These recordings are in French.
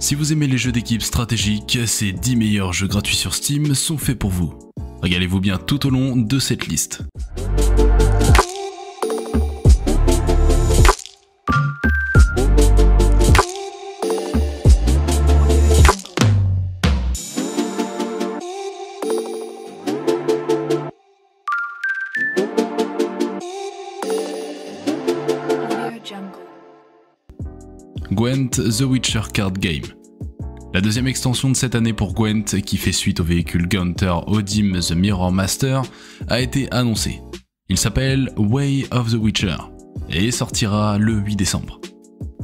Si vous aimez les jeux d'équipe stratégiques, ces 10 meilleurs jeux gratuits sur Steam sont faits pour vous. Régalez-vous bien tout au long de cette liste. Gwent The Witcher Card Game. La deuxième extension de cette année pour Gwent, qui fait suite au véhicule Gunther Odim The Mirror Master, a été annoncée. Il s'appelle Way of the Witcher et sortira le 8 décembre.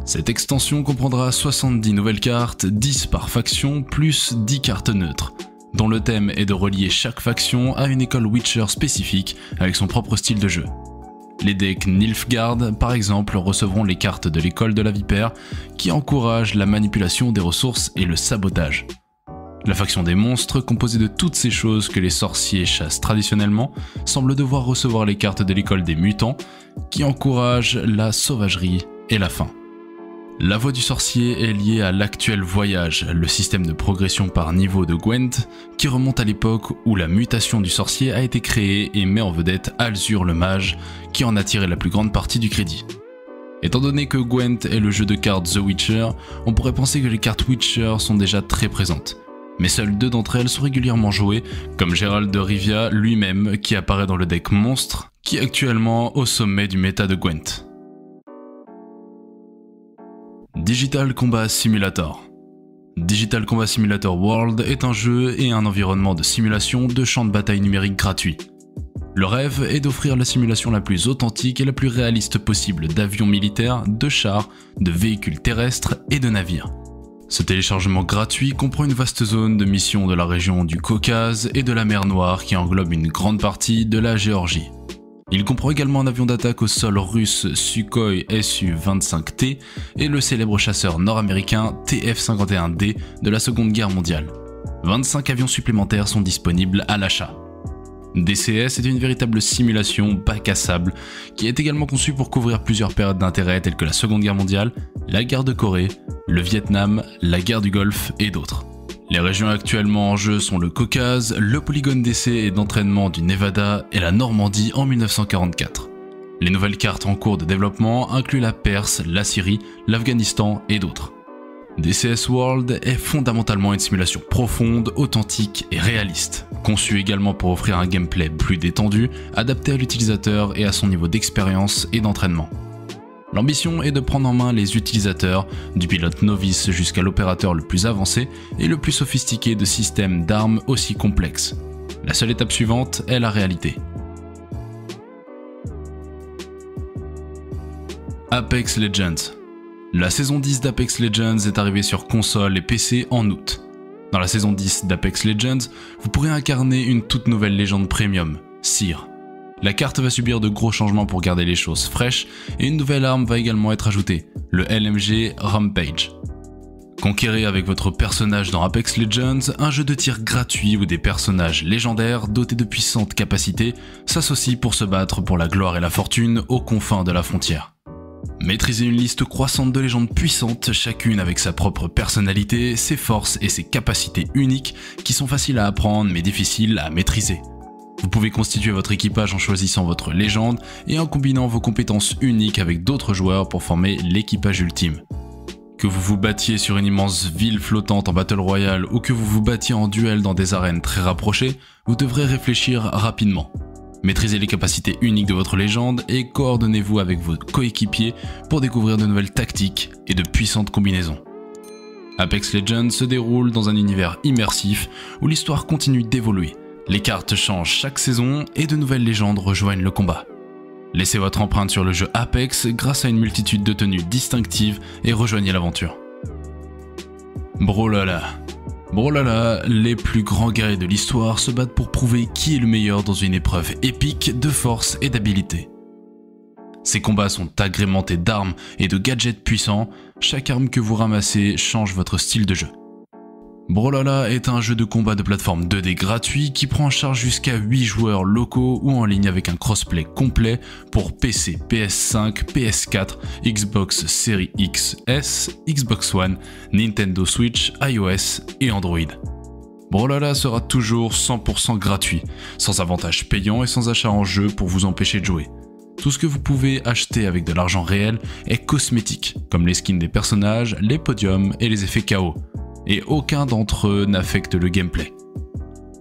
Cette extension comprendra 70 nouvelles cartes, 10 par faction, plus 10 cartes neutres, dont le thème est de relier chaque faction à une école Witcher spécifique avec son propre style de jeu. Les decks Nilfgaard, par exemple, recevront les cartes de l'école de la Vipère, qui encouragent la manipulation des ressources et le sabotage. La faction des monstres, composée de toutes ces choses que les sorciers chassent traditionnellement, semble devoir recevoir les cartes de l'école des mutants, qui encouragent la sauvagerie et la faim. La voie du sorcier est liée à l'actuel voyage, le système de progression par niveau de Gwent, qui remonte à l'époque où la mutation du sorcier a été créée et met en vedette Alzur le mage, qui en a tiré la plus grande partie du crédit. Étant donné que Gwent est le jeu de cartes The Witcher, on pourrait penser que les cartes Witcher sont déjà très présentes. Mais seules 2 d'entre elles sont régulièrement jouées, comme Gérald de Rivia lui-même qui apparaît dans le deck monstre, qui est actuellement au sommet du méta de Gwent. Digital Combat Simulator. Digital Combat Simulator World est un jeu et un environnement de simulation de champs de bataille numérique gratuit. Le rêve est d'offrir la simulation la plus authentique et la plus réaliste possible d'avions militaires, de chars, de véhicules terrestres et de navires. Ce téléchargement gratuit comprend une vaste zone de mission de la région du Caucase et de la mer Noire qui englobe une grande partie de la Géorgie. Il comprend également un avion d'attaque au sol russe Sukhoi Su-25T et le célèbre chasseur nord-américain TF-51D de la Seconde Guerre mondiale. 25 avions supplémentaires sont disponibles à l'achat. DCS est une véritable simulation bac à sable qui est également conçue pour couvrir plusieurs périodes d'intérêt telles que la Seconde Guerre mondiale, la guerre de Corée, le Vietnam, la guerre du Golfe et d'autres. Les régions actuellement en jeu sont le Caucase, le polygone d'essai et d'entraînement du Nevada et la Normandie en 1944. Les nouvelles cartes en cours de développement incluent la Perse, la Syrie, l'Afghanistan et d'autres. DCS World est fondamentalement une simulation profonde, authentique et réaliste, conçue également pour offrir un gameplay plus détendu, adapté à l'utilisateur et à son niveau d'expérience et d'entraînement. L'ambition est de prendre en main les utilisateurs, du pilote novice jusqu'à l'opérateur le plus avancé et le plus sophistiqué de systèmes d'armes aussi complexes. La seule étape suivante est la réalité. Apex Legends. La saison 10 d'Apex Legends est arrivée sur console et PC en août. Dans la saison 10 d'Apex Legends, vous pourrez incarner une toute nouvelle légende premium, Seer. La carte va subir de gros changements pour garder les choses fraîches et une nouvelle arme va également être ajoutée, le LMG Rampage. Conquérez avec votre personnage dans Apex Legends un jeu de tir gratuit où des personnages légendaires dotés de puissantes capacités s'associent pour se battre pour la gloire et la fortune aux confins de la frontière. Maîtrisez une liste croissante de légendes puissantes, chacune avec sa propre personnalité, ses forces et ses capacités uniques qui sont faciles à apprendre mais difficiles à maîtriser. Vous pouvez constituer votre équipage en choisissant votre légende et en combinant vos compétences uniques avec d'autres joueurs pour former l'équipage ultime. Que vous vous battiez sur une immense ville flottante en Battle Royale ou que vous vous battiez en duel dans des arènes très rapprochées, vous devrez réfléchir rapidement. Maîtrisez les capacités uniques de votre légende et coordonnez-vous avec vos coéquipiers pour découvrir de nouvelles tactiques et de puissantes combinaisons. Apex Legends se déroule dans un univers immersif où l'histoire continue d'évoluer. Les cartes changent chaque saison et de nouvelles légendes rejoignent le combat. Laissez votre empreinte sur le jeu Apex grâce à une multitude de tenues distinctives et rejoignez l'aventure. Brawlhalla. Brawlhalla, les plus grands guerriers de l'histoire se battent pour prouver qui est le meilleur dans une épreuve épique de force et d'habileté. Ces combats sont agrémentés d'armes et de gadgets puissants, chaque arme que vous ramassez change votre style de jeu. Brawlhalla est un jeu de combat de plateforme 2D gratuit qui prend en charge jusqu'à 8 joueurs locaux ou en ligne avec un crossplay complet pour PC, PS5, PS4, Xbox Series X, S, Xbox One, Nintendo Switch, iOS et Android. Brawlhalla sera toujours 100% gratuit, sans avantage payant et sans achat en jeu pour vous empêcher de jouer. Tout ce que vous pouvez acheter avec de l'argent réel est cosmétique, comme les skins des personnages, les podiums et les effets KO. Et aucun d'entre eux n'affecte le gameplay.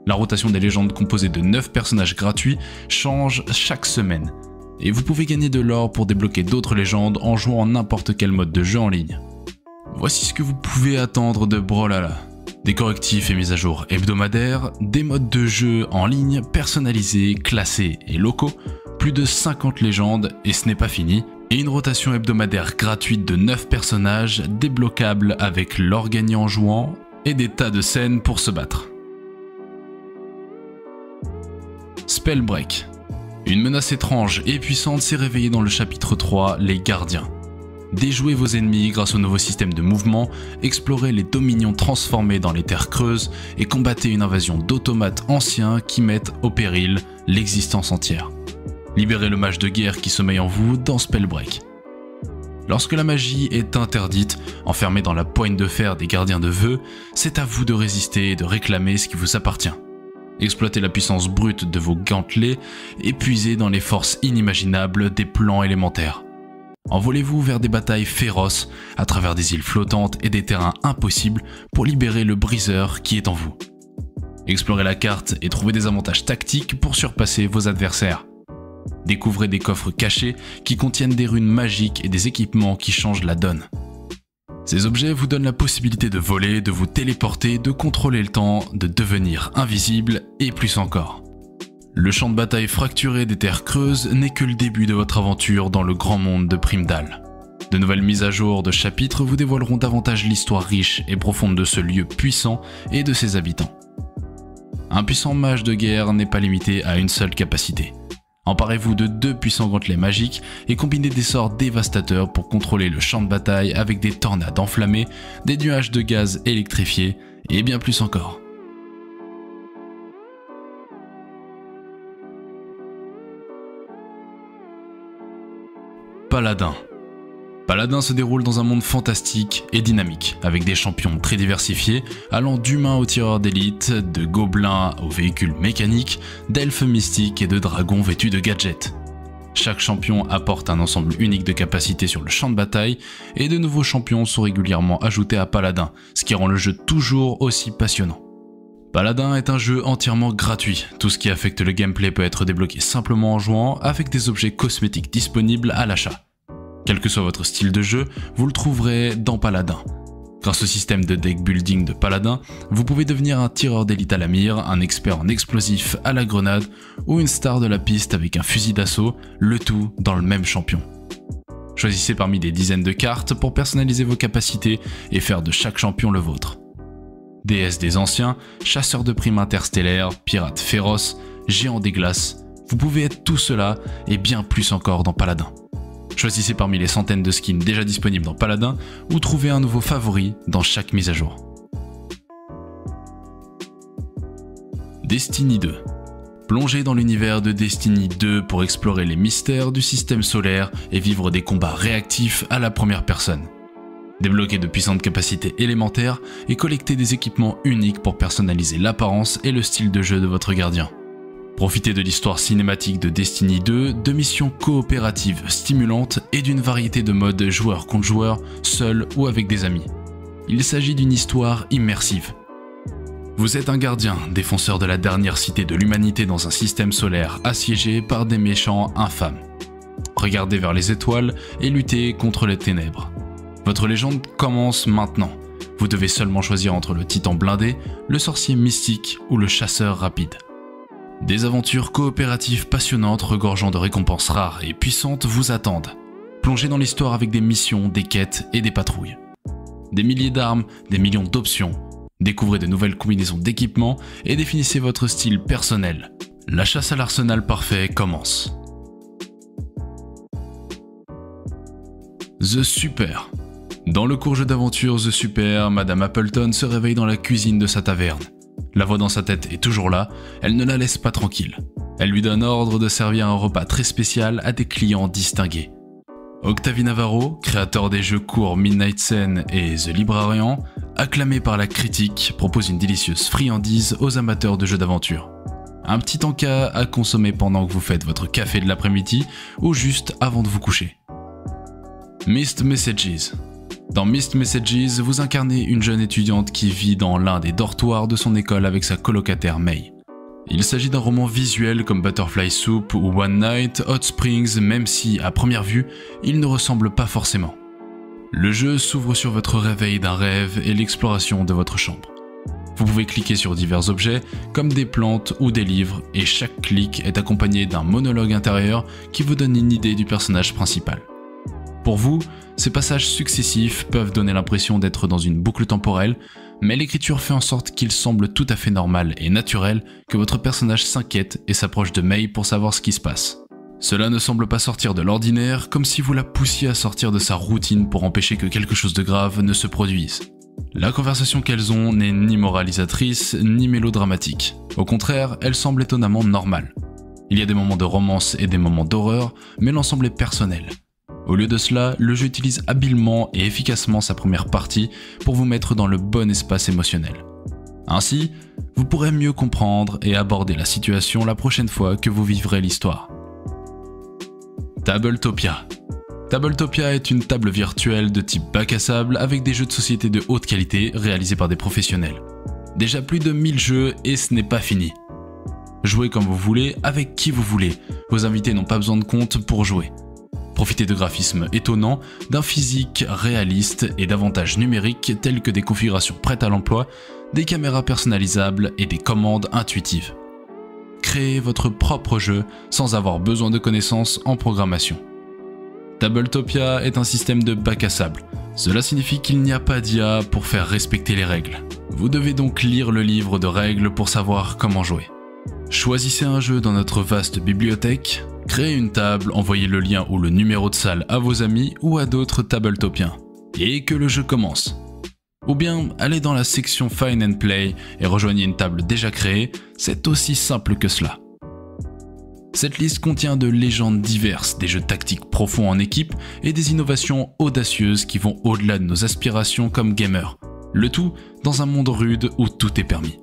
La rotation des légendes composée de 9 personnages gratuits change chaque semaine, et vous pouvez gagner de l'or pour débloquer d'autres légendes en jouant en n'importe quel mode de jeu en ligne. Voici ce que vous pouvez attendre de Brawlhalla. Des correctifs et mises à jour hebdomadaires, des modes de jeu en ligne personnalisés, classés et locaux, plus de 50 légendes et ce n'est pas fini, et une rotation hebdomadaire gratuite de 9 personnages débloquables avec l'or gagné en jouant et des tas de scènes pour se battre. Spellbreak. Une menace étrange et puissante s'est réveillée dans le chapitre 3, les gardiens. Déjouez vos ennemis grâce au nouveau système de mouvement, explorez les dominions transformés dans les terres creuses et combattez une invasion d'automates anciens qui mettent au péril l'existence entière. Libérez le mage de guerre qui sommeille en vous dans Spellbreak. Lorsque la magie est interdite, enfermée dans la poigne de fer des gardiens de vœux, c'est à vous de résister et de réclamer ce qui vous appartient. Exploitez la puissance brute de vos gantelets et puisez dans les forces inimaginables des plans élémentaires. Envolez-vous vers des batailles féroces à travers des îles flottantes et des terrains impossibles pour libérer le briseur qui est en vous. Explorez la carte et trouvez des avantages tactiques pour surpasser vos adversaires. Découvrez des coffres cachés qui contiennent des runes magiques et des équipements qui changent la donne. Ces objets vous donnent la possibilité de voler, de vous téléporter, de contrôler le temps, de devenir invisible et plus encore. Le champ de bataille fracturé des terres creuses n'est que le début de votre aventure dans le grand monde de Primdal. De nouvelles mises à jour de chapitres vous dévoileront davantage l'histoire riche et profonde de ce lieu puissant et de ses habitants. Un puissant mage de guerre n'est pas limité à une seule capacité. Emparez-vous de 2 puissants gantelets magiques et combinez des sorts dévastateurs pour contrôler le champ de bataille avec des tornades enflammées, des nuages de gaz électrifiés et bien plus encore. Paladin. Paladin se déroule dans un monde fantastique et dynamique, avec des champions très diversifiés, allant d'humains aux tireurs d'élite, de gobelins aux véhicules mécaniques, d'elfes mystiques et de dragons vêtus de gadgets. Chaque champion apporte un ensemble unique de capacités sur le champ de bataille, et de nouveaux champions sont régulièrement ajoutés à Paladin, ce qui rend le jeu toujours aussi passionnant. Paladin est un jeu entièrement gratuit, tout ce qui affecte le gameplay peut être débloqué simplement en jouant avec des objets cosmétiques disponibles à l'achat. Quel que soit votre style de jeu, vous le trouverez dans Paladin. Grâce au système de deck building de Paladin, vous pouvez devenir un tireur d'élite à la mire, un expert en explosifs à la grenade ou une star de la piste avec un fusil d'assaut, le tout dans le même champion. Choisissez parmi des dizaines de cartes pour personnaliser vos capacités et faire de chaque champion le vôtre. Déesse des anciens, chasseur de primes interstellaires, pirate féroce, géant des glaces, vous pouvez être tout cela et bien plus encore dans Paladin. Choisissez parmi les centaines de skins déjà disponibles dans Paladin ou trouvez un nouveau favori dans chaque mise à jour. Destiny 2. Plongez dans l'univers de Destiny 2 pour explorer les mystères du système solaire et vivre des combats réactifs à la première personne. Débloquez de puissantes capacités élémentaires et collectez des équipements uniques pour personnaliser l'apparence et le style de jeu de votre gardien. Profitez de l'histoire cinématique de Destiny 2, de missions coopératives stimulantes et d'une variété de modes joueur contre joueur, seul ou avec des amis. Il s'agit d'une histoire immersive. Vous êtes un gardien, défenseur de la dernière cité de l'humanité dans un système solaire assiégé par des méchants infâmes. Regardez vers les étoiles et luttez contre les ténèbres. Votre légende commence maintenant. Vous devez seulement choisir entre le titan blindé, le sorcier mystique ou le chasseur rapide. Des aventures coopératives passionnantes regorgeant de récompenses rares et puissantes vous attendent. Plongez dans l'histoire avec des missions, des quêtes et des patrouilles. Des milliers d'armes, des millions d'options. Découvrez de nouvelles combinaisons d'équipements et définissez votre style personnel. La chasse à l'arsenal parfait commence. The Super. Dans le court jeu d'aventure The Super, Madame Appleton se réveille dans la cuisine de sa taverne. La voix dans sa tête est toujours là, elle ne la laisse pas tranquille. Elle lui donne ordre de servir un repas très spécial à des clients distingués. Octavie Navarro, créateur des jeux courts Midnight Sun et The Librarian, acclamé par la critique, propose une délicieuse friandise aux amateurs de jeux d'aventure. Un petit encas à consommer pendant que vous faites votre café de l'après-midi ou juste avant de vous coucher. Mist Messages. Dans Mist Messages, vous incarnez une jeune étudiante qui vit dans l'un des dortoirs de son école avec sa colocataire May. Il s'agit d'un roman visuel comme Butterfly Soup ou One Night, Hot Springs, même si, à première vue, il ne ressemble pas forcément. Le jeu s'ouvre sur votre réveil d'un rêve et l'exploration de votre chambre. Vous pouvez cliquer sur divers objets, comme des plantes ou des livres, et chaque clic est accompagné d'un monologue intérieur qui vous donne une idée du personnage principal. Pour vous, ces passages successifs peuvent donner l'impression d'être dans une boucle temporelle, mais l'écriture fait en sorte qu'il semble tout à fait normal et naturel que votre personnage s'inquiète et s'approche de May pour savoir ce qui se passe. Cela ne semble pas sortir de l'ordinaire, comme si vous la poussiez à sortir de sa routine pour empêcher que quelque chose de grave ne se produise. La conversation qu'elles ont n'est ni moralisatrice, ni mélodramatique. Au contraire, elle semble étonnamment normale. Il y a des moments de romance et des moments d'horreur, mais l'ensemble est personnel. Au lieu de cela, le jeu utilise habilement et efficacement sa première partie pour vous mettre dans le bon espace émotionnel. Ainsi, vous pourrez mieux comprendre et aborder la situation la prochaine fois que vous vivrez l'histoire. Tabletopia. Tabletopia est une table virtuelle de type bac à sable avec des jeux de société de haute qualité réalisés par des professionnels. Déjà plus de 1000 jeux et ce n'est pas fini. Jouez comme vous voulez, avec qui vous voulez, vos invités n'ont pas besoin de compte pour jouer. Profitez de graphismes étonnants, d'un physique réaliste et d'avantages numériques tels que des configurations prêtes à l'emploi, des caméras personnalisables et des commandes intuitives. Créez votre propre jeu sans avoir besoin de connaissances en programmation. Tabletopia est un système de bac à sable. Cela signifie qu'il n'y a pas d'IA pour faire respecter les règles. Vous devez donc lire le livre de règles pour savoir comment jouer. Choisissez un jeu dans notre vaste bibliothèque, créez une table, envoyez le lien ou le numéro de salle à vos amis ou à d'autres tabletopiens, et que le jeu commence. Ou bien allez dans la section Find and Play et rejoignez une table déjà créée, c'est aussi simple que cela. Cette liste contient de légendes diverses, des jeux tactiques profonds en équipe et des innovations audacieuses qui vont au-delà de nos aspirations comme gamers. Le tout dans un monde rude où tout est permis.